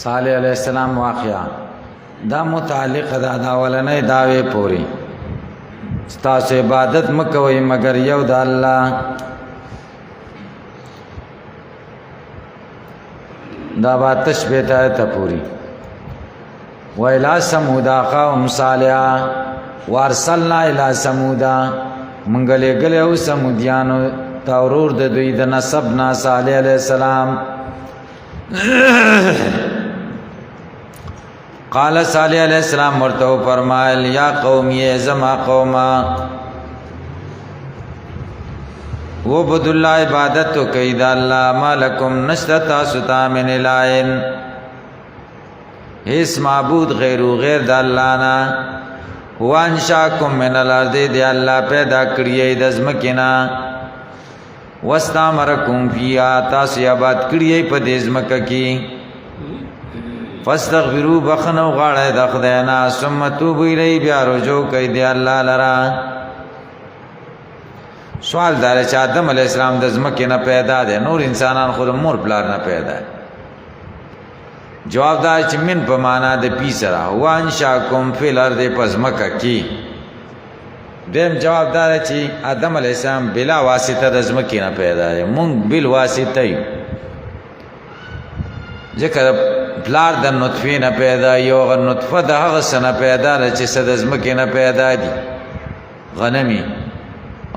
صالح علیہ السلام واقعا دا متعلق دا اولنې داوی پوری ستاسو عبادت مکوئ مگر یو د الله دا با تشبیه ته پوری وإلى ثمود أخاهم صالحا وارسلنا إلى ثمود منګلې ګلې او سمودیانو تورور د دوی د نسبنا صالح علیہ السلام قال صالح علیہ السلام ورته فرمایل یا قوم یہ زما قوما وعبدوا الله عبادت کوي د الله مالکم نشتا ستا من الہین هیڅ معبود غیر د الله نه وانشاکم من الارض دی الله پیدا کړی د زمکینا واستامرکم فیها تاسو آباد کړی په دې زمکه کې فاستغفروا بخنو غاړه د خداینا ثم توبوا الیه بیا رجوع کوي دی الله لرا سوال دار چې آدم علی السلام د زمکه نه پیدا دي نور انسانان خود مور پلار نه پیدا جواب دا چې من په معنا د پی سره وانشاکم فی الارض پس مکه کی دیم جواب دا چې آدم علیہ السلام بلا واسطه د زمکه نه پیدا دی مونږ بل واسطه یو ځکه پلار د نطفه نه پیدا یو غ نطفه د هغه سنه پیدا چې صد زمکه نه پیدا دي غنمی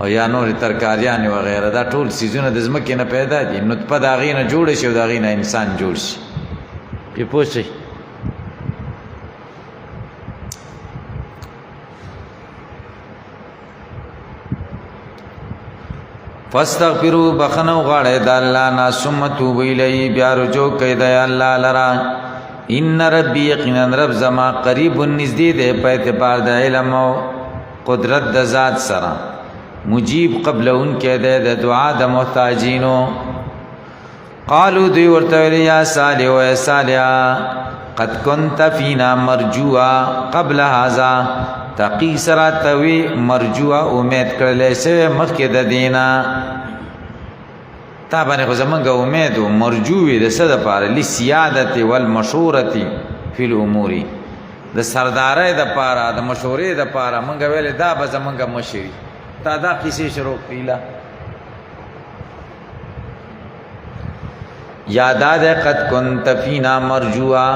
او یا نور ترکاریان وغیرہ دا ټول سيزونه د زمکه نه پیدا دي نطفه دا غینه جوړ شي او دا غینه انسان جوړ شي په پوښي فاستغفروا بخنو غاړه د الله نا ثم توبوا الیه بیا رجوع کوي د الله لرا ان ربی یقینا رب زما قریب نزدې ده په اعتبار د علم او قدرت د ذات سره مجیب قبل ان کې د دعا د محتاجینو قالوا دی ورته یا صالح و صالح قد كنت فينا مرجوا قبل هذا تقی سراتوی مرجوا امید کړلې سه مخکې د دینا تا باندې خو زمونږ امید او مرجوی د صد پاره لسیادت والمشورتی فی الامور د سردارۍ د پاره د مشورې د پاره مونږ ویل دا به زمونږ مشری تا دا کیسې شروع کړه یاداد قد كنت فينا مرجوا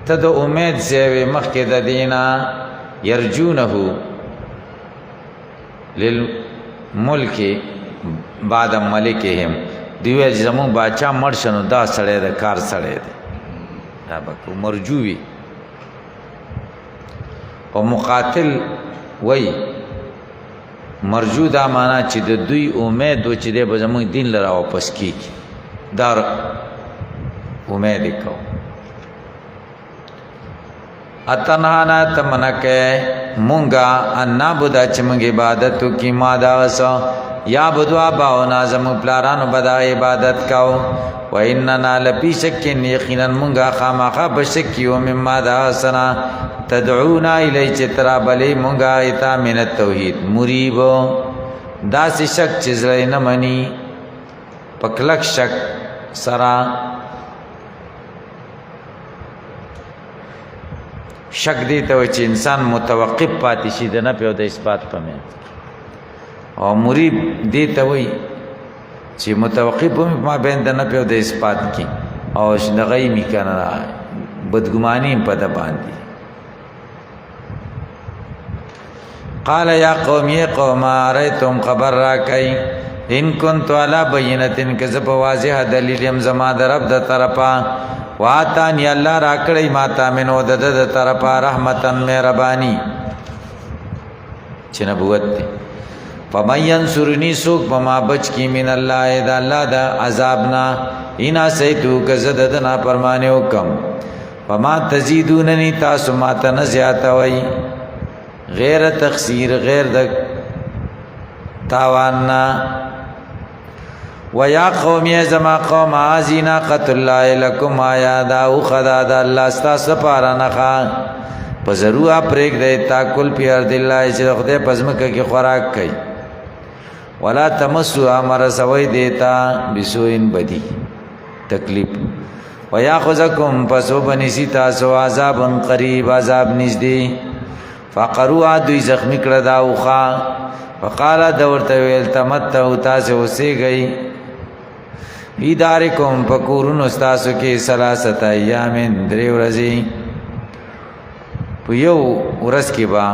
تد امید سے مخکې د دینا يرجونه للملك بعد ملکهم دیو زمون باچا مرشنو دا سړی د کار سړی دی دا به مرجوي او مقاتل وای مرجو دا معنا چې د دوی امید و چې د زمون دین لرا واپس کیږي دار امید کو اتنانا تمنکه مونږه ان نعبد چې مونږ عبادت کی ما دا وسو یا بدوا باو نازم پلارانو بدا عبادت کاو و اننا لپی شکن یقینا مونږه خامخا بشکیو مما دا سنا تدعونا الی چترا بلی مونږه ایتا من التوحید مریبو دا شک چې نه منی پکلک شک سرا شک دی ته چې انسان متوقف پاتې شي د نه په د اثبات پمه او مریب دی ته وای چې متوقف ما بین د نه په د اثبات کې او شنغې می کنه بدګماني په د باندې قال یا قوم یا قوم ارایتم خبر را کای ان كنت على بینه کذب واضح دلیل یم زما در رب د طرفا واتانی الله را کړی ماتا منو د طرفا رحمتن مهربانی چې نبوت دی فمن سرنی سوک بما بچ کی من الله اذا الله د عذابنا انا سیتو کزد د نا پرمانه حکم فما تزيدونني تاسو ما ته زیات وای غیر تخسیر غیر د تاواننا ویا قوم یا زما قوم ازینا قتل الله لكم آیا دا او خدا د الله استاسو پارا نخا پزرو پرېګ د تاکل پیار د الله چې خدای پزمکه کې خوراک کوي ولا تمسوا امر سوي دیتا بسوین بدی تکلیف ویاخذکم پسو بنیسی تاسو عذاب قریب عذاب نږدې. فقروا دوی زخمی کړه دا اوخه. فقال دورته ویل تمتعوا تاسو اوسېږئ فی دارکم پکورونو ستاسو کې ثلاثه ایام درې ورځې. په یو ورځ کې به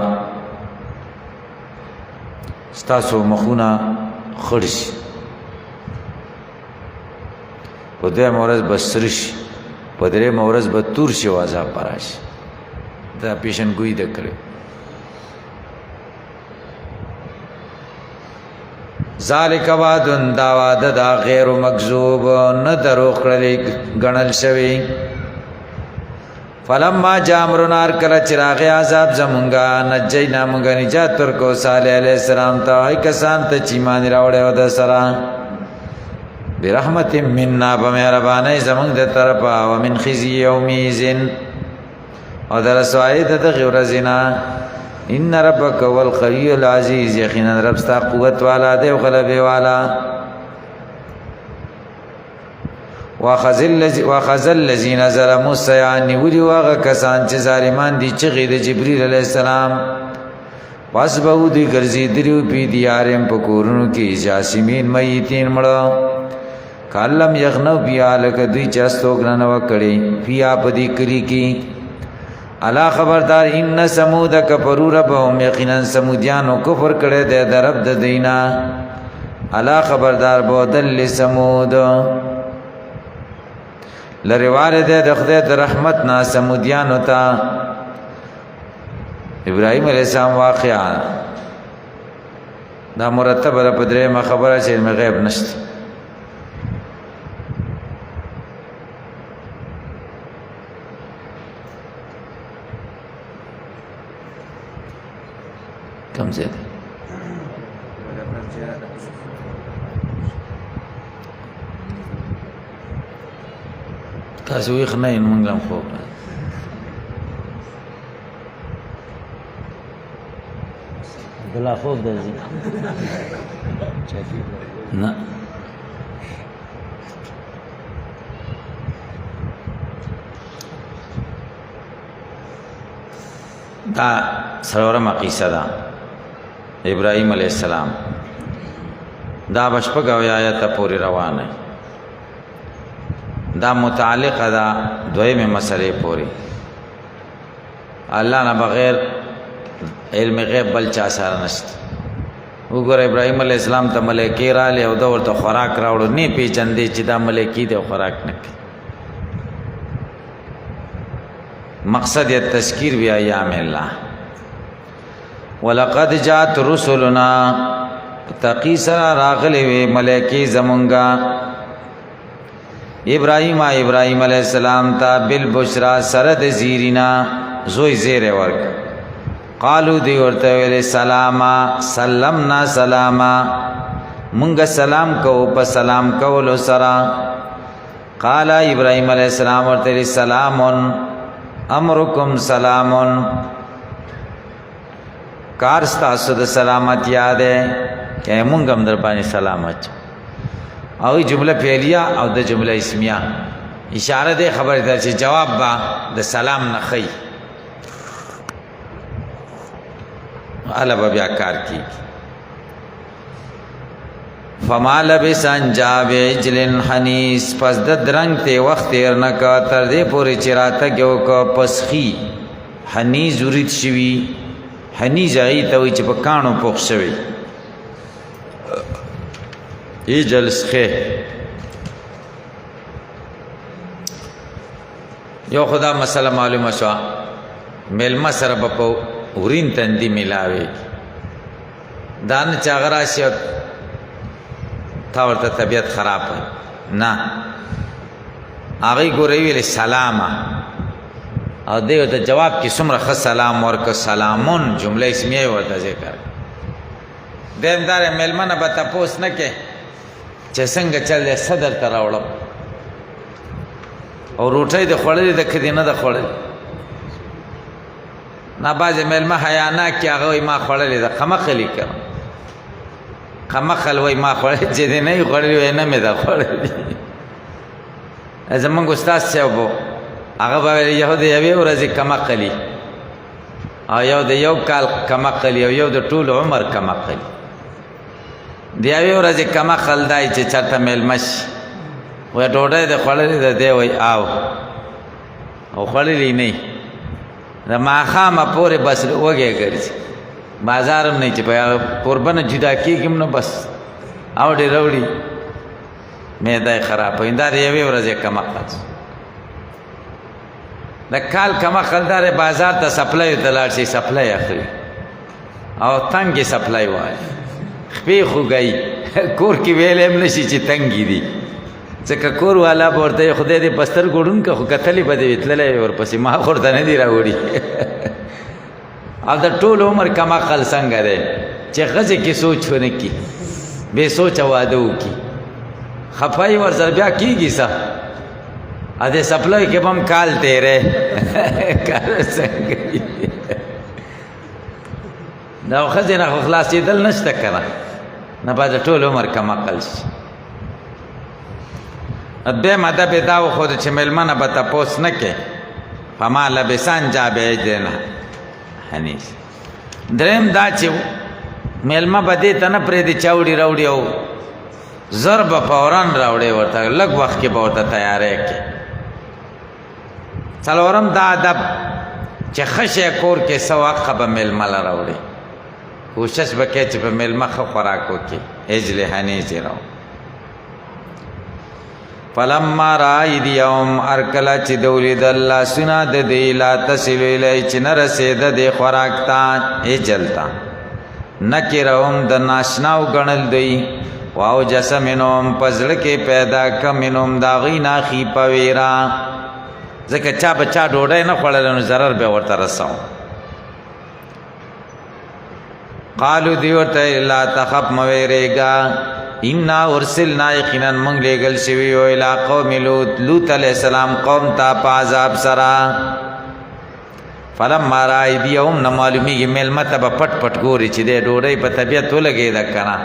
ستاسو مخونه خړ شي، په دویمه ورځ به سره شي، په درېیمه ورځ به تور شي او عذاب به راشي. دا پیشنګویي ده کړې. ذالک وعد دا وعده دا غیر مکذوب نه دروغ کړل ګڼل شوی. فلما جاء امرنا کله چراغ عذاب زمونږه نجینا مونږه نجات ورکو صالح علیہ السلام ته ای کسان ته چې ایمان راوړی او د سره برحمت منا بمهربانۍ زمونږ د طرفه او من خزي یومئذ او د رسوایی د دغې ورځې نه. ان ربک هو القوی العزیز یقینا رب ستا قوت والا دی او غلبې والا. واخذ الذین ظلموا الصیحه نیولي هغه کسان چې ظالمان دي چغې د جبریل علیه السلام. واصبحوا دوی ګرځېدلي فی دیارهم په کورونو کې جاسمین میتین مړه. کالم یغنو فیها لکه دوی چې استوګنه نه وه کړې فیها په دې کلي کې. الا خبردار ان سمود کفروا ربهم یقینا سمودیانو کفر کړی دی د رب د دینا. الا خبردار بعدل لسمود لرواله دی د خدای د رحمت نه سمودیانو ته. ابراهیم علیه السلام واقعا دا مرتبه ده په درېیمه خبره چې علم غیب نشته. کم ځای دی؟ تاسو ویښ نه یې مونږ هم خوب بلا خوب درځي نه. دا څلورمه قصه ده ابراهیم علیه السلام. دا به شپږ اویا آیته پورې روانه. دا متعلقه ده دویمه مسئلې پورې. الله نه بغیر علم غیب بل چا سره نشته. وګوره ابراهیم علیه السلام ته ملایکې راغلې او دا ورته خوراک راوړو، نه پیژندې چې دا ملایکې دي او خوراک نه کوي. مقصد یې تذکیر بی ایام الله. ولقد جاءت رسلنا تقی سره راغلې وې ملایکې زمونږه ابراهیم علیہ السلام ته بالبشرا سره د زیرینا زوی زیره ورک. قالو دی ورته ویل سلاما سلمنا سلاما مونږ سلام کو په سلام کولو سره. قال ابراهیم علیہ السلام ورته سلامون امرکم سلامون کار ستاسو د سلامت یاده که مونږ هم در باندې سلامت. او جمله فعلیه او د جمله اسمیه اشاره ده خبره ده چې جواب با د سلام نه خی علاوه بیا کار کی. فما لبس ان جاء بعجل حنیس پس د درنګ ته وخت تیر نه کا تر دې پورې چراته کېو کو پسخي حنیز ورید شوی. حنیز ای ته وی چې په کانو پوښ شوی. ای جلسخه یو خدا مسله معلومه شو ملما سره په ورین تندی ملاوي دان چاغرا شي تا ورته طبیعت خراب نه هغه ګورې ویل سلامه او دیو ته جواب کې څومره خ سلام ورک سلامون جمله اسمیه ورته ذکر دیندار ملمنه به تاسو نه کې چې څنګه چل صدر ته راوړم او روټۍ د خوړلې د کدینه د خوړلې نه باز ملما حیا نه کې هغه ما خوړلې د خمخلی کړ خمخل وای ما خوړلې چې دې نه خوړلې نه مې دا خوړلې زمونږ استاد صاحب هغه به یو د یوې ورځې کمقلي او یو د یو کال کمقلي او یو د ټول عمر کمقلي. د یوې ورځې کمقل دی چې چېرته میلمه شي وایي ډوډۍ دې خوړلې ده، دی وایي او خوړلې نه د ماښامه پورې بس وږی ګرځي، بازار هم نه چې په قربانه جدا کېږي نو بس اوړې راوړي معده یې خرابوي. دا د یوې ورځې کمقل. د کال کمقل دا دی بازار ته سپلایو ته لاړ شي سپلای اخلي او تنګې سپلای وایي خپې خوږوي کور کې ویلی هم نه شي چې تنګې دي، ځکه کور والا به ورته خدای دې په سترګو ړوند که خو کتلې به دې وي تللی وي ورپسې ما خو ورته نه دي راوړي. او د ټول عمر کمقل څنګه دی چې ښځې کې سوچ ونه کړي، بې سوچه واده وکړي، خفایي ورسره بیا کېږي څه ا دې سپلای کې به هم کال تیری کار څنګه وي دا ښځې نه خو خلاصېدل نشته که نه نه به د ټول عمر کمقل شي. دویم ادب یې دا وښود چې میلمه نه به تپوس نه کوې فما لبسان جا بعجلن حنیذ. دریم دا چې میلمه به دې ته نه پرېږدي چاوړي راوړي او زر به فورا راوړې ورته لږ وخت کې به ورته تیاری کړي. څلورم دا ادب چې ښه شی کور کې څه وقته به میلمه له راوړي، کوشش به کوې چې په میلمه ښه خوراک وکړي. عجل حنیذ یې راوړي. فلما را ایدیهم هر کله چې د ولیدل لاسونه د دې لا تصل الی چې نه رسېده دې خوراک ته عجل ته نکرهم د ناشناو ګڼل دوی واوجس منهم په زړه کې پیدا کړه منهم د هغوی نه خیفه ویره، ځکه چا به چا ډوډۍ نه خوړله نو ضرر به ورته رساو. قالو دی ورته لا تخف مه ویرېږه انا ارسلنا یقینا موږ لېږل شوي یو الی قوم لوط لوط علیه السلام قوم ته په عذاب سره. فلما را ایدیهم نه معلومیږي میلمه ته به پټ پټ ګوري چې دی ډوډۍ په طبیعت ولګېده که نه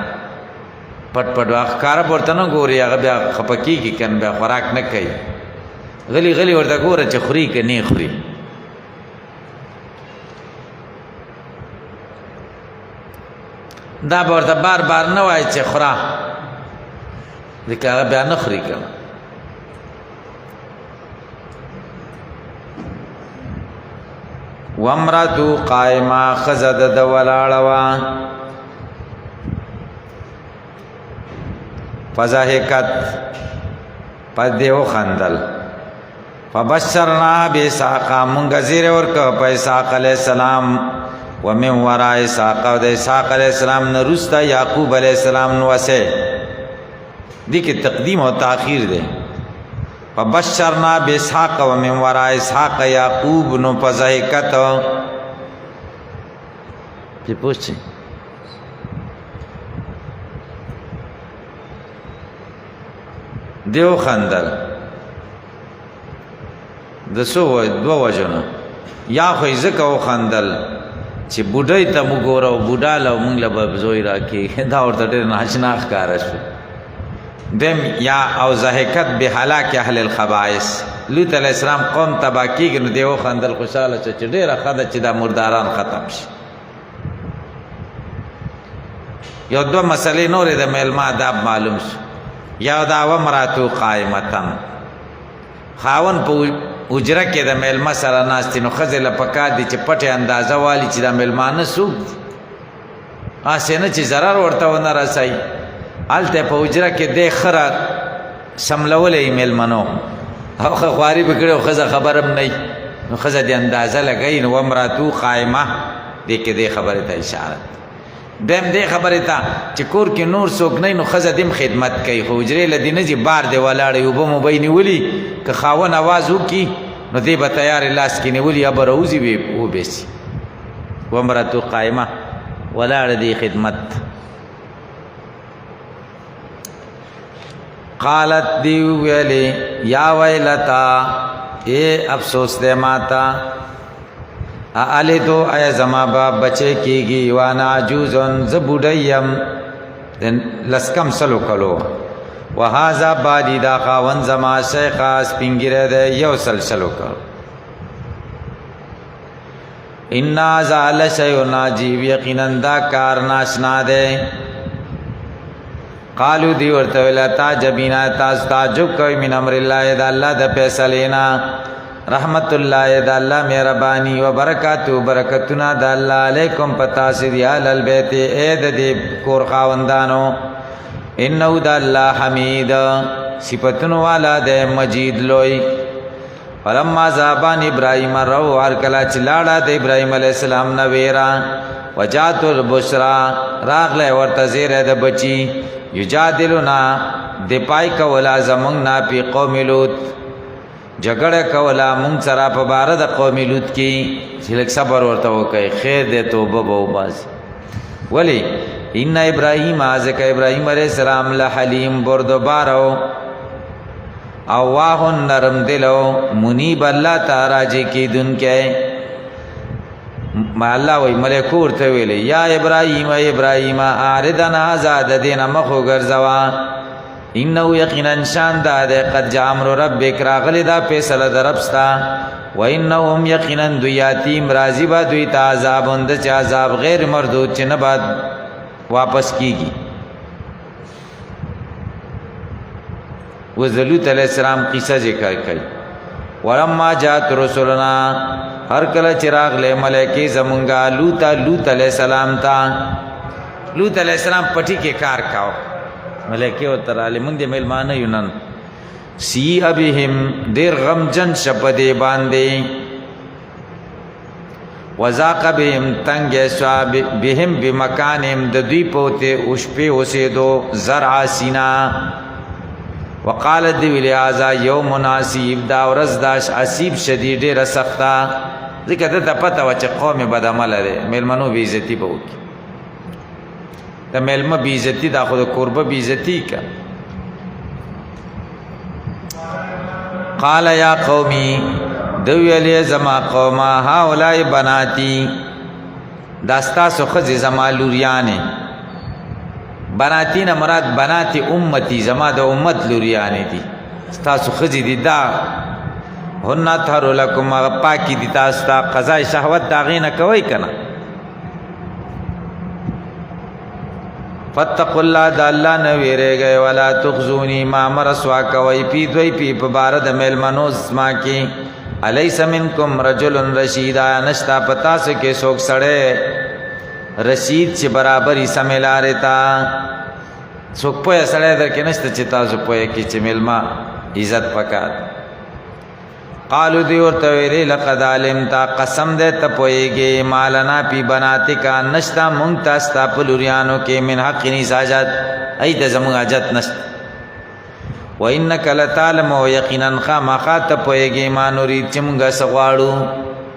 پټ پټ ښکاره به ورته نه ګوري، هغه بیا خفه کېږي که نه بیا خوراک نه کوي، غلی غلی ورته ګوره چې خوري که نه خوري. دا به ورته بار بار نه وایي چې خوره، ځکه هغه بیا نه خوري که نه. وامرأتو قائمه ښځه د ده ولاړه وه فضحکت پس دې وخندل فبشرنا باسحاق مونږ زیری ورکړه په اسحاق علیه السلام ومن وراء اسحاق او د اسحاق علیه السلام نه وروسته یعقوب علیه السلام نوسې دې کې تقدیم او تاخیر دی. فبشرنا باسحاق ومن وراء اسحاق یعقوب نو فضحکت پې پوښتې دیو خندل د څو دوه وجو نه، یا خو یې ځکه وخندل چې بوډۍ ته مو ګوره او بوډا له مونږ له به زوی راکړي دا ورته ډېر ناشنا ښکاره شو. دیم یا او ضحکت بهلاک اهل الخبائث لوط علیه السلام قوم تباه کېږي نو دی وخندل خوشحاله شو چې ډېره ښه ده چې دا مرداران ختم شي. یو دوه مسلې نورې د میلمه آداب معلوم شو. یا دا وامرأتو قائمتن خاون په اجره کې د میلمه سره ناستې نو ښځې له پکار دي چې پټې اندازه والي چې دا میلمانه څوک دي، هسې نه چې ضرر ورته ونه رسوي. هلته په اجره کې دی ښه سملولی میلمنو او ښه خواري به کړې او ښځه خبر هم نه وي نو ښځه دې اندازه لګوي. نو وامرأتو قائمه دې کې دې خبرې ته اشاره. دویم دې خبرې ته چې کور کې نور څوک نه وي نو ښځه دې هم خدمت کوي، خو حجرې له دې نه ځي بار دې ولاړې اوبه مو به یې نیولي که خاوند اواز وکړي نو دې به تیارې لاس کې نیولي یا به راوځي وبیسي. وامرأتو قائمه ولاړه دې خدمت. قالت دی ویلې یا ویلتا اے افسوس دې ماتا الیدو ایا زما با بچے کیږي وانا عجوزن ز بوډیم لسکم سلو کلو وهذا بالی دا خاون زما شیخا سپینگیره ده یو سلسلو کر انا زال شیو ناجیب یقینن دا کار ناشنا ده قالو دی ورتویلا تاجبینا تاس تعجب کوئی من امر اللہ دا اللہ دا پیسلینا رحمت اللہ دا اللہ مہربانی و برکاتو برکتنا دا اللہ علیکم پتاسد یا للبیت اید دی کور خاوندانو انہو دا اللہ حمید صفتن والا دے مجید لوئی فلما زابان ابراہیم رو ارکلا چلاڑا دے ابراہیم علیہ السلام نویرا وجاتو البشرا راغ لے ورتزیر دے بچی یجادلنا دپای کولا زمونگنا پی قوم لوط جگڑ کولا مونگ سرا پا بارد قوم لوط کی چلک صبر ورتو کئی خیر دے توبہ بہو باز ولی ان ابراہیم آزک ابراہیم علیہ السلام لحلیم بردبارو اواہ نرم دلو منیب اللہ تاراجی کی دن کے ما اللہ وی ملکور تویلی یا ابراہیم آردن آزاد دین مخو گرزوا انہو یقینا شان دا دے قد جا امر ربک راغلی دا پیسل دا ربستا و انہم یقینا دویاتیم رازی با دویتا عذاب اندچ عذاب غیر مردود چی نباد واپس کی گی وزلوت علیہ السلام قصہ ذکر کئی ولما جات رسولنا ہر کل چراغ لے ملکی زمونگا لوت علیہ السلام تا لوت علیہ السلام پٹی کے کار کاؤ ملکی و ترالی منگ دے ملمانا یونن سیح بهم دیر غمجن شپدے باندے وزاق بهم تنگ سوا بهم بمکانهم د دوی پوتے اشپے اسے دو زرع سینا وقالت دیوی لہذا یوم ناسیب دا ورزداش عصیب شدید رسختا ذکر دا پتا وچه قوم بد عمل دے میلمنو بیزتی باوکی دا میلم بیزتی دا خود قرب بیزتی کا قال یا قومی دوی علیہ زما قوما هاولائی بناتی داستا سخز زما لوریانے بناتی نا مراد بناتی امتی زما دا امت لوریانے دی ستا سخز دی دا ہننا تھارو لکم پاکی دی تاستا قضاء شہوت داغین کوئی کنا فتقوا اللہ دا اللہ نویرے گئے ولا تخزونی ما مرسوا کوئی پی دوئی پی پبارد میلمنوز ما کی علیس منکم رجل رشید آیا نشتا پتا سکے سوک سڑے رشید چی برابری سمیلا رہتا سوک پویا سڑے در کے نشتا چتا سو پویا کی چی ملما عزت پکار قالو دیور تویری لقد علمتا قسم دے تپوئے گے مالنا پی بناتی کا نشتا منگتا ستا پلوریانو کے من حق نیس آجات ایت زمون آجات نشتا وَإِنَّكَ لَتَعْلَمُ وَيَقِنًا خَامَخَا تپوئے گے ما نورید چی منگا سغوارو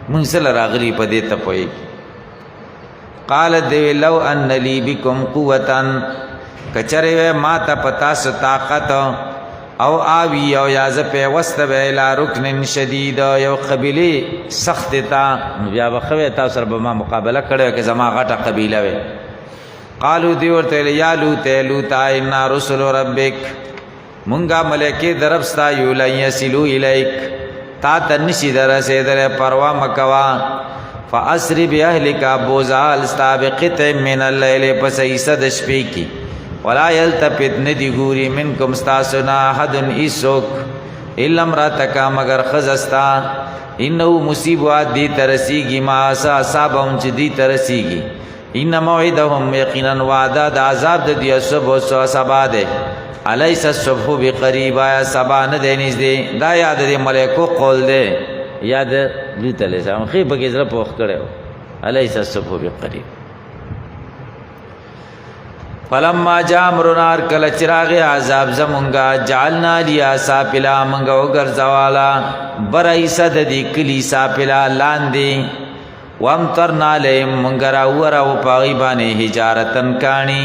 منگ سل راغلی پا دے تپوئے گے قالت دیوی لو ان لی بکم قوتاً کچرے وے ما تا پتاس طاقت او آوی او یاز پیوست بے لا رکن شدید یو قبیلی سخت تا بیا بخوی تا سر بما مقابلہ کڑے کہ زما غٹا قبیلہ وے قالو دیور تیلی یا لوتے لوتا انا رسول ربک منگا ملکی دربستا یولن یسلو الیک تا تنشی درسے در پروا مکوا فاسری بی اہلکا بوزال ستا بقطع من اللیل پسیسد شپی کی ولا یلتفت ندی گوری منکم ستاسنا حدن ایسوک الا امراتکا مگر خزستا انہو مصیبوات دی ترسیگی ما آسا اصابهم چی دی ترسیگی ان موعدهم یقینا وعدہ دا عذاب دی صبح سو سبا دے علیس الصبح بقریب آیا سبا ندینیز دے دا یاد دے ملیکو قول دے یاد لیت علیہ السلام خیب بکی ذرا پوخ کرے ہو علیس الصبح بقریب فلما جا امرنار کل چراغ عذاب زمونگا جعلنا لیا ساپلا منگا اگر زوالا برائی صد دی کلی ساپلا لاندی وامترنا لیم منگا راورا و پاغیبانی حجارتن کانی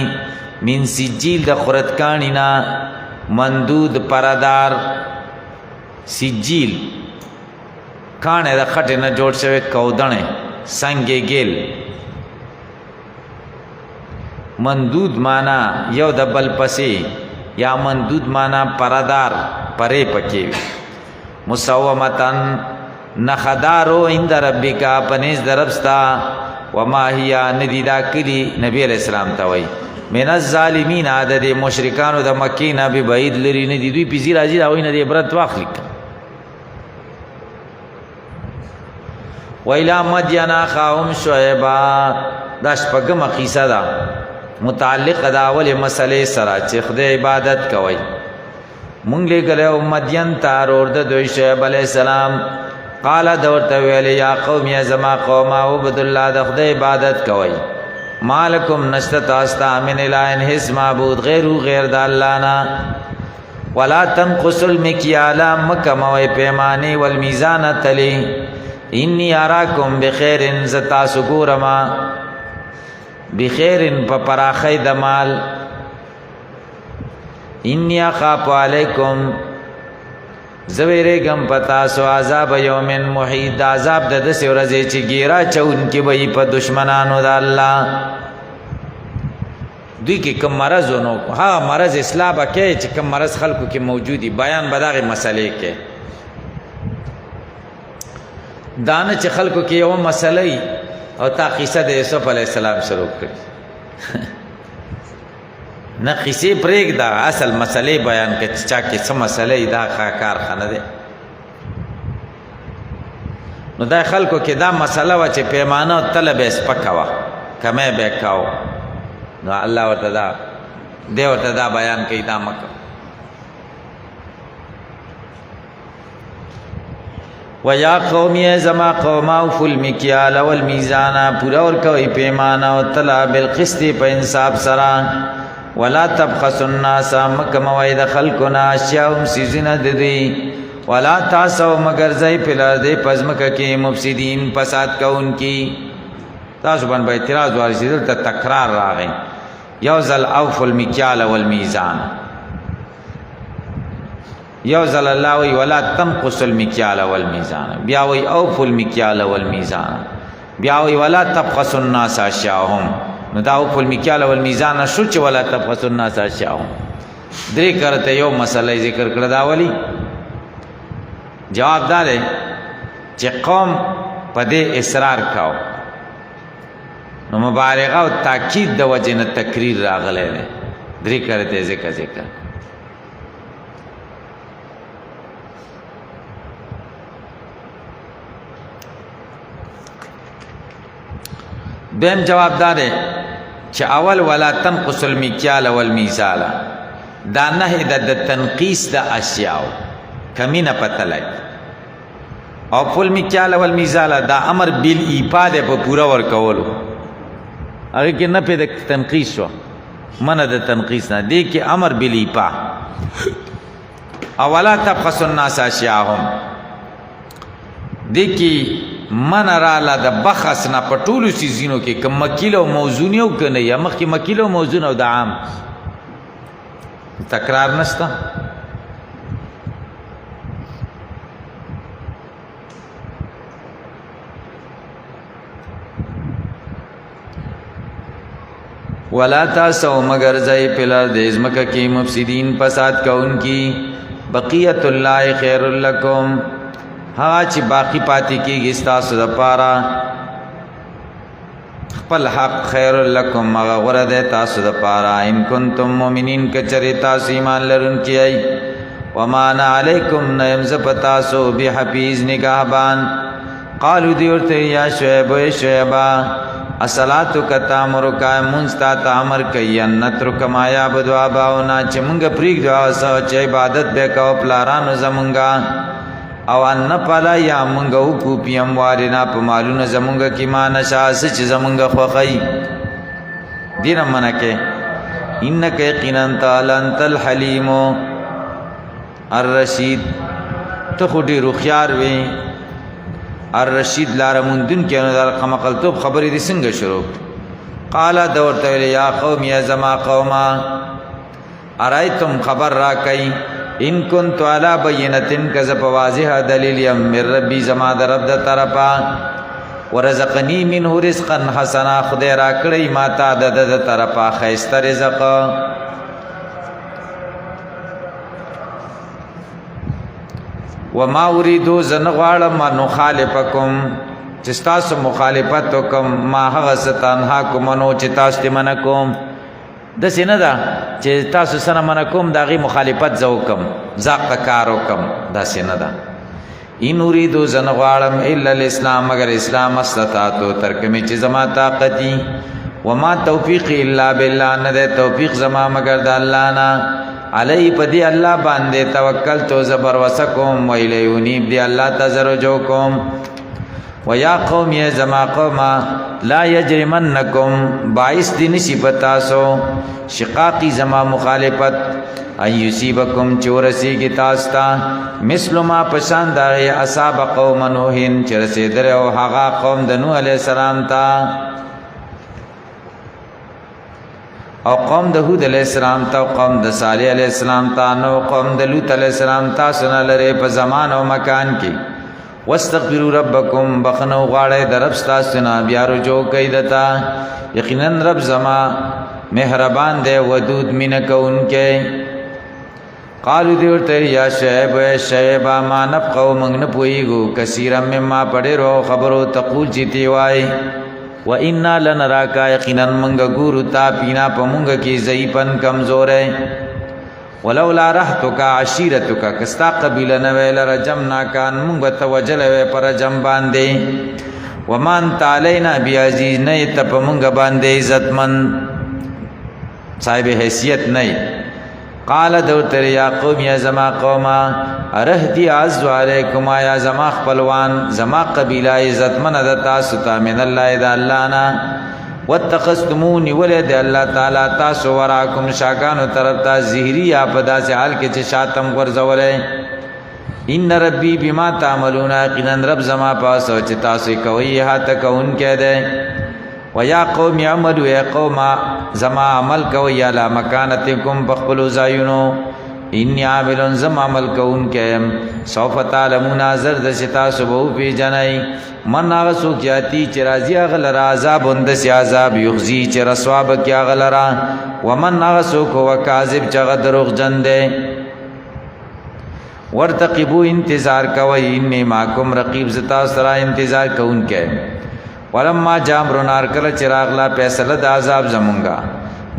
من سجیل دا خورت کانینا مندود پردار سجیل کانے دا خٹے نا جوڑ شوے کودنے سنگے گیل مندود مانا یو د بل پسې یا مندود مانا پردار پرے پکې وي مسومتن نخدارو عند ربکا پنیز دربستا وما هي ندی دا کلی نبی علیہ السلام ته وای من الظالمین عدد مشرکانو د مکی نه به بعید لري نه دي دوی پیزی راځي دا وای نه دی عبرت واخلي ویلا مدینا قوم شعیبا دا شپږم قصه ده متعلق دا اول مسئله سره چې خدای عبادت کوي مونږ لګره مدین تار ورته دوی شعیب علی السلام قال دورته ویل یا قوم یا زما قوم عبد الله د خدای عبادت کوي مالکم نشتا تاستا من الہن حس معبود غیر د الله نا ولا تنقصوا المکیال مکموی پیمانی والمیزان تلی انی اراکم بخیر زتا سګورما بخیر په پراخی د مال انی اخاف علیکم زویرګم پتا سو عذاب یوم محیط عذاب د دسه ورځې چې ګیرا چون کې وي په دشمنانو د الله دوی کې کوم مرض ونو ها مرض اصلاح کې چې کوم مرض خلکو کې موجودي بیان بداغه مسلې کې دانه چې خلکو کې یو مسلې او تا قصه د یوسف علی السلام شروع کړي نه قصې پرېږ دا اصل مسلې بیان کړي چې چا کې څه مسلې دا کارخانه ده نو دا خلکو کې دا مسله و چې پیمانه او طلب یې سپکه وه کمې به یې کاو نو الله ورته دا دی ورته دا بیان کوي دا مه کوه ویا قومی زما قوم اوفوا المکیال والمیزان پورا ورکوئ پیمانه او طلا بالقسط په انصاف سره ولا تبخسوا الناس مکموئ د خلقنا اشیاءهم سیزونه د دوی ولا تاسو مگر ځای په لارد پزمکه کې مفسدین فساد کوونکي تاسو باندې اعتراض ورسې دلته تکرار راغی یو ځل اوفوا المکیال والمیزان یو ځل الله وی ولا تنقصوا المکیال والمیزان بیا وی اوفوا المکیال والمیزان بیا وی ولا تبخسوا الناس اشیاءهم نو دا اوفوا المکیال والمیزان شو چې ولا تبخسوا الناس اشیاءهم درې کرته یو مسله ذکر کړه دا ولی جواب دار چې قوم په دې اصرار کاو نو مبالغه او تاکید د وجه نه تقریر راغلی دی درې کرته ذکر دیم جواب دار چې اول ولا تنقص المکیال والمیزان دا نه د تنقیس د اشیاء کمینه پته لګي او فل مکیال والمیزان دا امر بالایفاء د په پورا ور کولو هغه کې نه په تنقیس شو منه د تنقیس نه دی کې امر بالایفاء اولا تبخسوا الناس اشیاءهم دی کې من رالا د بخس نه په ټولو سیزینو کې کوم مکیل او موزون یو کنه یا مخکې مکیل او موزون او د عام تکرار نشته ولا تاسو مگر ځای په لار د ازمکه کې مفسدین فساد کوونکی بقیت الله خیر لکم ها چې باقی پاتې کېږي ستاسو دپاره خپل حق خیر لکم هغه غوره دی تاسو دپاره ان کنتم مؤمنین که چرې تاسو ایمان لرونکي یئ وما انا علیکم نه یم زه په تاسو بحفیظ نگهبان قالو دی ورته یا شعیب ای شعیبه اصلاتو که تامرک مونځ تا ته امر کوي ان نترک ما یعبدو آباؤنا چې مونږ پرېږدو هغه څه چې عبادت به کوه پلارانو زمونږه او ان پلا یا مونږ وکړو په اموالنا په مالونه زمونږ کې ما نشا څه چې زمونږ خوښوي دې نه منع کې انک یقینا تعالی انت الحلیم الرشید ته خو ډېر هوښیار وې الرشید لاره موندون کې نو د قمقلتوب خبرې دې څنګه شروع قال د ورته ویل یا قوم یا زما قومه ارایتم خبر را کوي ان كنت على بینه کذب واضح دلیل یم من ربی زما د رب د طرفا ورزقنی منه رزقا حسنا خدای را کړی ما ته د طرفا خیسته رزق وما اریدو زن غواړم ان خالفکم چې تاسو مخالفت وکم ما هغه ستانها کومنو چې تاسو من کوم د سینه دا چې تاسو سره من کوم داغي مخالفت زو کوم زاق کارو کوم دا سینه دا ان اریدو زن غواړم الا الاسلام مگر اسلام استطاعتو ترکمی چې زما طاقتي وما توفیق الا بالله نه توفیق زما مگر د الله نه علی پدی الله باندې توکل تو زبر وسکم ویلی ونیب دی الله تزرجو کوم ویا قوم یا زما قوم لا یجرمنکم باعث دین شپتاسو شقاقی زما مخالفت ان یصیبکم چورسی کی تاستا مثل ما پسند دغه اصحاب قوم نوح چرسه درو هغه قوم د نوح علیہ السلام تا او قوم د هود علیہ السلام تا قوم د صالح علیہ السلام تا نو قوم د لوط علیہ السلام تا سن لره په زمان او مکان کې واستغفروا ربکم بخنو غاړه د رب تاسو نه بیا رجوع کیدتا یقینا رب زما مهربان دی ودود مین کون کې قالو دی ورته یا شعیب ما نفقو منگ نپوئیگو کثیرا مما پڑیرو خبرو تقول چیتی وائی و انا لنراکا یقینا منگا گورو تا پینا پا منگا کی ضعیفن کمزور ہے ولولا رحتکا عشیرتکا کستا قبیل نویل رجمنا کان منگا توجلوے پر رجم باندے ومان تالینا بی عزیز نئی تپ منگا باندے عزت من صاحب حیثیت نئی قال دوتر یا قوم یا زما قوما رهدی عز علیکم یا زما خپلوان زما قبیله عزت من د تاسو ته من الله د الله نا واتخذتمونی ولد الله تعالی تاسو وراکم شاګانو طرف ته ظهری یا په داسې حال کې چې شاتم ورزولې ان ربی بما تعملون یقینا رب زما پاسو چې تاسو کوي هاته کون کې ده ویا قوم یعملوا یا قوم زما عمل کوي یا لا مکانتکم بخلو زایونو انی عامل زما عمل کون کیم سوف تعلمون زرد شتا سبو پی جنای من غسو کیاتی چرازی غل را عذاب اندس عذاب یخزی چر ثواب کیا غل را ومن غسو کو کاذب چغ دروغ جن دے ورتقبوا انتظار کوي انی ماکم رقیب زتا سرا انتظار کون کے ولما جامرنا ارکل چراغ لا فیصله د عذاب زمونگا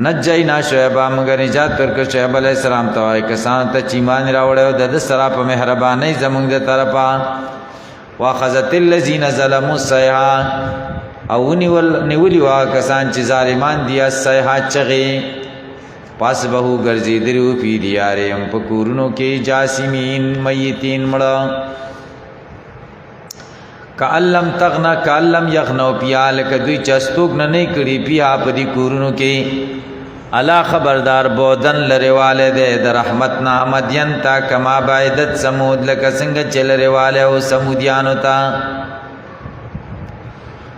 نجینا شعیب مگر نجات ورک شعیب علیہ السلام ته کسان ته چیمان راوړو د سرا په مهرباني زمونږ د طرفا واخذت الذين ظلموا الصيحه او نیولی وا کسان چې ظالمان دي الصيحه چغي پاس بهو ګرځي درو پی دیارم په کورونو کې جاسمین میتین مړه کعلم تغنا کعلم یغنو پیال کدوی چستوک نه کړي پیا په دې کورونو کې الا خبردار بودن لری والده د رحمتنا مدین تا کما بعدت سمود لک څنګه چل لری والے او سمودیانو تا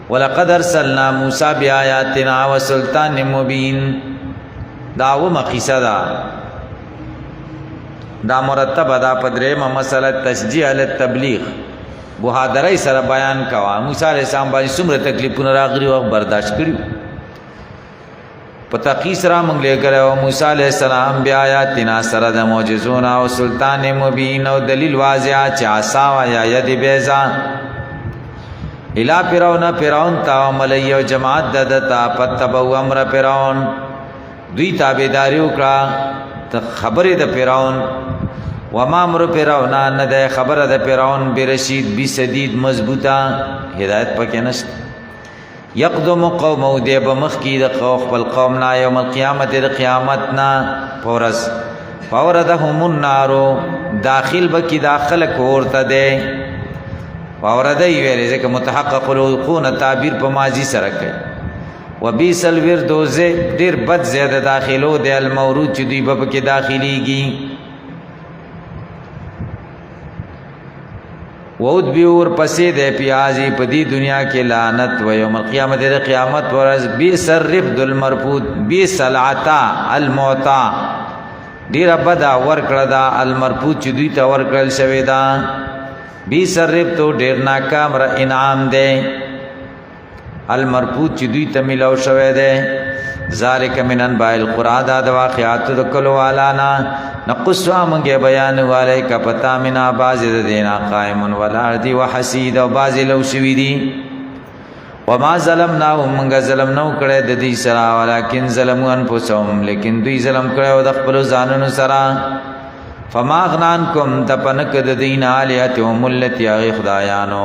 ولقد ارسلنا موسی بیااتنا وسلطان مبین داو مقیصه دا مرتب دا پدری مسله تشجیع للتبلیغ بہادرۍ سره بیان کوا موسی علیہ السلام باندې څومره تکلیفونه راغلي او برداشت کړی پتا کی سره موږ لګره موسی علیہ السلام بیا آیاتنا سره د معجزونه او سلطان مبین او دلیل واضح چې عصا یا ید بیزا الی فرعون تا ملئی او جماعت ددتا پتبو امر فرعون دوی تابعداري وکړه ته خبره د فرعون وما امر فرعون نه ده خبره د فرعون برشید بی سدید مضبوطه هدایت پکې نشته یقدم قوم او دی بمخ کی د خپل قوم نا یوم القیامت د قیامت نا فورز فوردهم النار داخل بکی داخل کورته ده فورده ویل ځکه متحقق الوقون تعبیر په ماضی سره کوي وبئس الورد ډیر بد زیاده داخلو د المورود چې دوی په کې داخليږي وود بیور پسې د پیازي په دې دنیا کې لعنت و یوم القیامت د قیامت ورځ بیس الرفد المرفود بیس العطا الموتا ډیر بد ور کړه دا المرفود چې دوی ته ور کړل شوی دا بیس الرفد ډیر ناکام را انعام ده المرفود چې دوی ته ملو شوی ده ذالک من انباء القرى دا د واقعات د کلو والانا نقص امنګه بیان والے کا پتا منا باز دینا قائم والارض وحسید او باز لو شوی دی وما ظلمناهم من ظلم نو کړه د دې سره ولکن ظلموا انفسهم لیکن دوی ظلم کړه د خپل ځانونو سره فما غنانکم تپنک د دین الیات و ملت یا خدایانو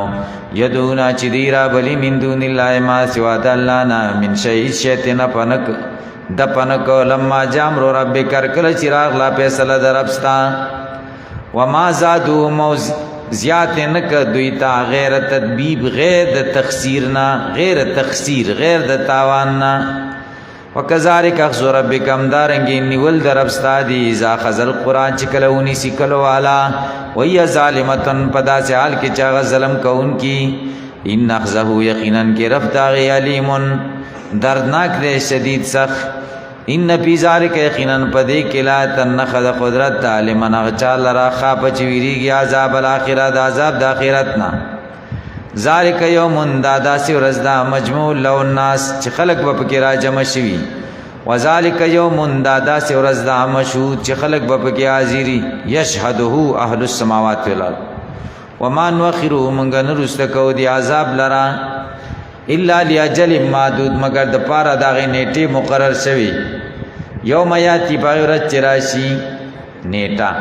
یدونا چدیرا بلی من دون الله ما سوا د الله نه من شیء شیطان پنک د پنک لما جامر رب کرکل چراغ لا فیصله دربستا وما زادو موز زیات نک دوی تا غیر تدبیب غیر د تخسیرنا غیر تخسیر غیر د تاواننا وکذالک اخذ ربکم دارنگی نیول در ابستادی اذا خذل قرآن چکلونی سکلو والا وی ظالمتن پدا سے حال کی چاغ ظلم کون کی ان اخذہو یقیناً کی رفتاغی علیمن دردناک دے شدید سخ ان فی ذالک یقیناً پدی کلا تنخذ قدرت لمن اغچال را خواب چویریگی عذاب الاخرہ دا عذاب دا آخرتنا ذالک یوم دادا سی ورځ دا مجموع لو الناس چې خلق به پکې را جمع شوي وذالک یوم دادا سی ورځ دا مشهود چې خلق به پکې حاضری یشهده اهل السماوات والارض وما نؤخره من نرست کو دی عذاب لرا الا لاجل محدود مگر د پاره دا غي نیټه مقرر شوی یوم یاتی باورت چراشی نیټه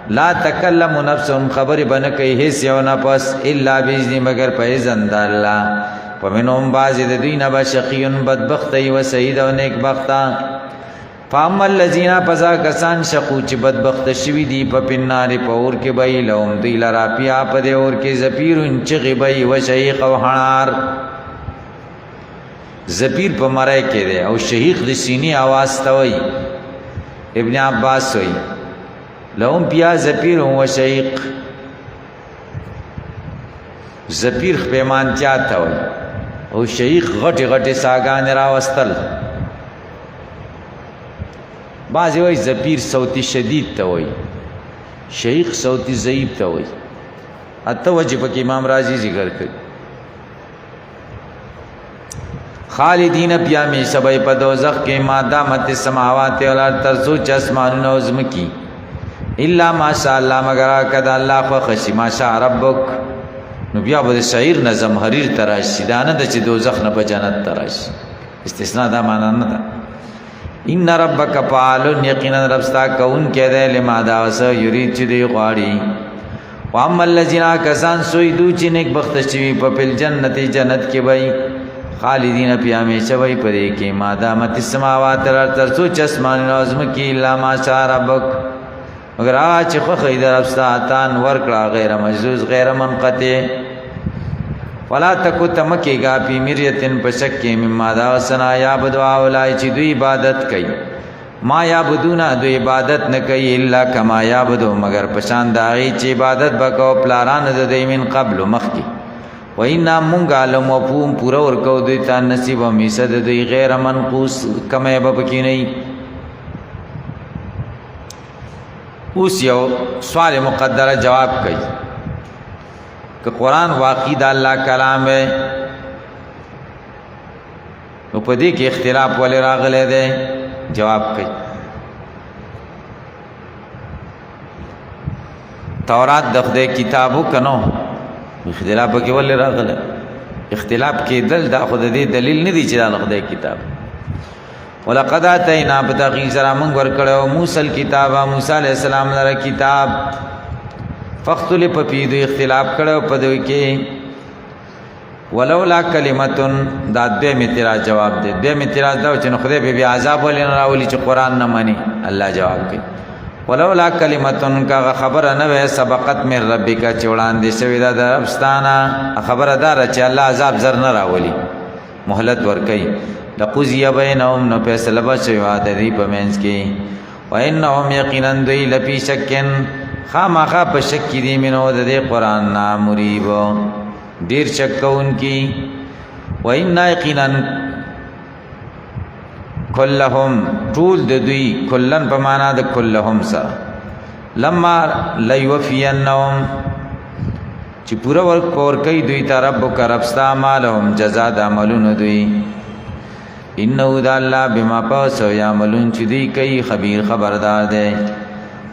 لا تکلم نفس خبر بن کئی حس یو نفس الا باذن مگر په اذن د الله ومنهم بعض د دین بشقی بدبخت و سعید او نیک بختا فاما الذين فزا کسان شقو چې بدبخت شوی دی په پنار په اور کې بای لوم دی لرا پیا په د اور کې زپیر چغی بای و شیق او حنار زپیر په مړای کې دی او شهیق د سینې आवाज توي ابن عباس وای لهم پیا زپیر و شیق زپیر پیمان چاته وای او شیخ غټي غټي ساګان راوستل بعضی وای زپیر صوتی شدید ته وای شیخ صوتی ضعیف ته وای اته وجه پکې امام رازی ذکر کړ خالدین بیا می سبای په دوزخ کې ما دامت السماوات والارض ترسو چ اسمان او زمکی الا ماشاء الله مگر کدا الله خو خشی ماشاء ربک نو بیا به شعیر نظم حریر تراشی دانه د چې دوزخ نه په جنت تراشی استثناء دا معنا نه ده ان ربک فعال یقینا ربستا کون کې ده لما دا وس یرید چې دی غواړي واما الذين کسان سویدو چې نیک بخت شوی په پل جنت جنت کې وای خالدین فی همیشه وای پرې کې ما دامت السماوات والارض تر څو اسمان نظم کې الا ماشاء ربک مگر چې خو خیدر ابستاتان ورکړه غیر مجزوز غیر منقطع ولا تکو تمکیگا پی مریتن پشکی مما دا سنا یعبدو اولای چې دوی عبادت کوي ما یعبدونا دوی عبادت نه کوي الا کما یعبدو مگر پشان داغي چې عبادت وکاو پلاران د دوی من قبل مخکی و اینا مونږ علم مفهوم پورا ورکو دوی ته نصیب او میسد دوی غیر منقوص کمه به پکې نه. اوس یو سوال مقدره جواب کوي کہ قرآن واقعی دا اللہ کلام ہے نو پدی کې اختلاف ولې راغلی دی جواب کوي تورات د خدای کتابو کنو اختلاف کې ولې راغلی اختلاف کې دل دا خدای دی دلیل نه دی چې دا خدای کتاب ولقد اتینا بتقی سره موږ ورکړو موسی الکتاب موسی علیہ السلام لره کتاب فختلف فی دو اختلاف کړو په دوی کې ولولا کلمتون دا دوی میترا جواب دی دوی میترا دا چې نو خدای به عذاب ولین راولي چې قران نه مانی الله جواب کوي ولولا کلمتون کا خبر نه وه سبقت من ربک چوڑان دي شوی دا دربستانه خبردار چې الله عذاب زر نه راولي مهلت ور کوي لقضی بینهم نو فیصله بشوی د دې په منځ کې وانهم یقینا دوی لفی شکن خامخا په شک کې دي منو د دې قران نا مریب ډیر شک کوونکی وان یقینا کلهم طول د دوی کلن په معنا د کلهم سره لما لیوفینهم چې پورا ور کوي دوی ته رب کربستا مالهم جزاء د عملونو دوی انه ذا الله بما پاسو یعملون چې دی کوي خبیر خبردار دی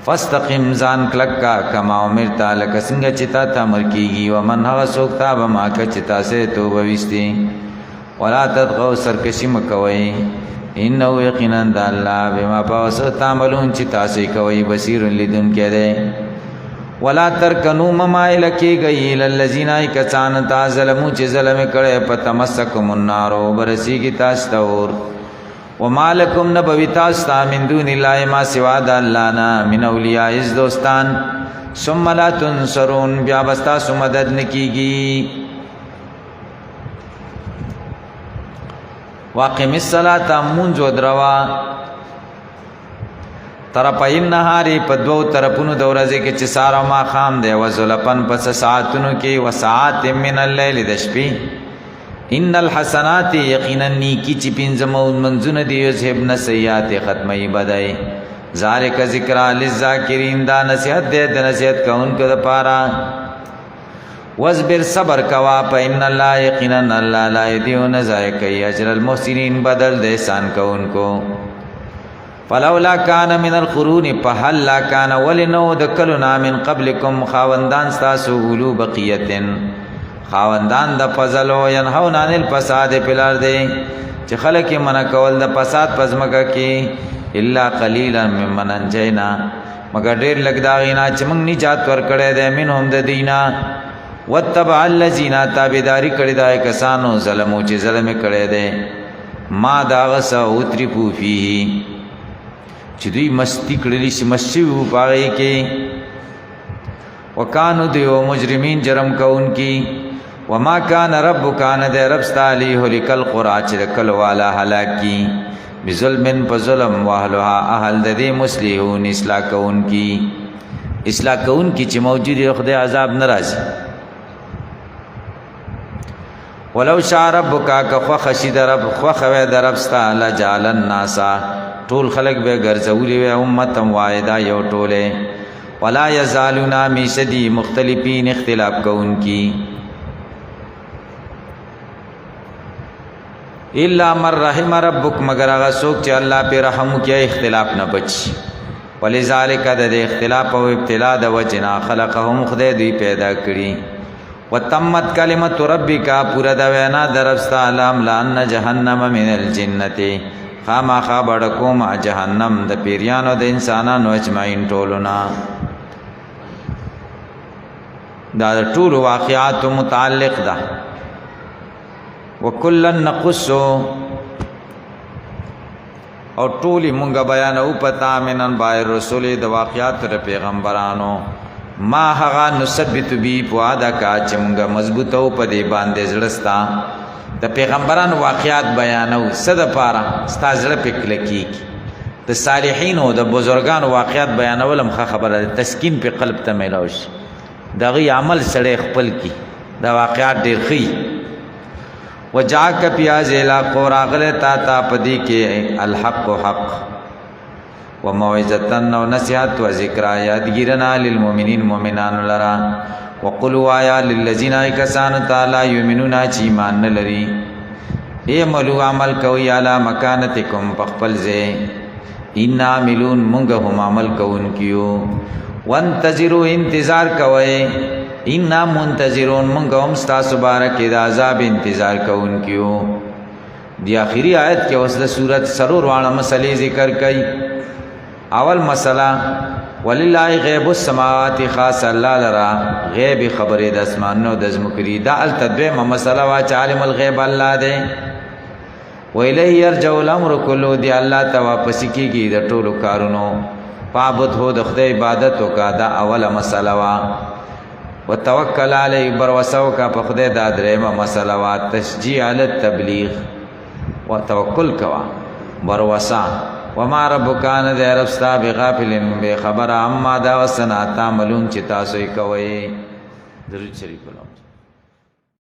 فاستقم ځان کلک کا کما امرتا لکه څنګه چې تا ته امر کیږي ومن هغه څوک تاب ما که چې تاسې توبه ویستي ولا تطغوا سرکشي مکوئ انه یقینا د الله بما پاوس تعملون چې تاسې کوئ بصیر لیدونکی دی ولا ترکنوا ممایل کیږئ الی الذین کسان تا ظلموا چې ظلم کړي فتمسکم النار برسیږي تاسو ته اور وما لکم نبوی تاستا من دون اللہ ما سوا دا اللہ نا من اولیاء از دوستان ثم لا تنصرون بیا بستا سو مدد نکیگی واقم الصلاة منزو دروا طرفین نهاری پا دو طرفونو دورزی که چه سارا ما خام دے وزلپن پس ساعتونو کی وساعت من اللیل دشپی ان الحسنات یقینا نیکی چی پینزمو منزون دیوز حبن سیئات ختمی بدائی ذالک ذکرہ للذاکرین دا نصیحت دے دا نصیحت کا ان کو دا پارا وزبر صبر کوا پا ان اللہ یقینا اللہ لا یدیون ذائقی اجر المحسنین بدل دے احسان کا ان کو فلولا کان من القرون پہلا کان ولنو دکلنا من قبلکم خاوندان ستاسو اولو بقیتن خاوندان د فضلو ینهون عن الفساد فی الارض چې خلک منع کول د فساد پزمکه کې الا قلیلا ممن انجینا مگر ډیر لګ دا غینا چې موږ نجات ورکړې ده منهم د دینا وتبع الذین تابعداری کړی دا کسانو ظلمو چې ظلم کړی ده ما دا غس اوتری پو فيه چې دوی مستی کړلی چې مستی وو پاره کې وکانو دیو مجرمین جرم کون کی وما کان رب کان دے رب ستالی هلک القرى چې کل والا هلاکی بظلم فظلم واهلها اهل د دې مسلمون اصلاح کون کی چې موجود خدای عذاب ناراض ولو شاء ربک کا خشید رب خو خوی د رب ستاله جعل الناس ټول خلق به ګرځولي و امه واحده یو ټوله ولا یزالون میشدی مختلفین اختلاف کون کی الا من رحم ربک مگر هغه څوک چې الله په رحم کې اختلاف نه بچي ولذالک د اختلاف او ابتلا د وجنا خلقهم خدای دوی پیدا کړي وتمت کلمت ربک پورا د وینا درفستا علام لان جهنم من الجنه خاما خبر کوم جهنم د پیریانو د انسانانو اجمعین ټولنا دا ټول واقعات متعلق ده وکلن نقص او ټول مونږه بیان او پتا منن بای رسول د واقعات د پیغمبرانو ما هغه نثبت بی پوادا کا چې مونږه مضبوط او په دې باندې زړستا د پیغمبرانو واقعات بیانو صد پارا ستازړه پکلکی د صالحین او د بزرگان واقعات بیانولم خبره تسکین په قلب ته ملوش دغه عمل سره خپل کی دا واقعات ډیر خي وجاک پیاز الا قراغله تا پدی کې الحق حق وموعظتن و نصیحت و ذکر یادگیرنا للمؤمنین مؤمنان لرا وقلوا یا للذین کسان تعالی یؤمنون چې ایمان نه لري اعملوا عمل کوي اعلی مکانتکم خپل ځای ان عاملون مونږ هم عمل کوون کیو وانتظروا انتظار کوي ان منتظرون مونږ هم تاسو بارک د عذاب انتظار کوون کیو دی اخیری آیت کې اوس د سورۃ سرور واړه مسلې ذکر کړي اول مسله ولله غیب السماوات خاص الله لرا غیب خبره د اسمانونو د زمکری دا التدبیم مسله وا عالم الغیب الله دی ویلیه یرجع الامر کله دی الله ته واپس کیږي د ټولو کارونو پابت هو د خدای عبادت وکا دا اوله مسله وا وتوکل علی بروسو کا په خدای دا درېمه مسله وا تشجیع علی التبلیغ وتوکل کوا بروسا وما ربک ان ذا ربستا بغافل بخبر عما دا وسنا تعملون چې تاسو کوي درود شریف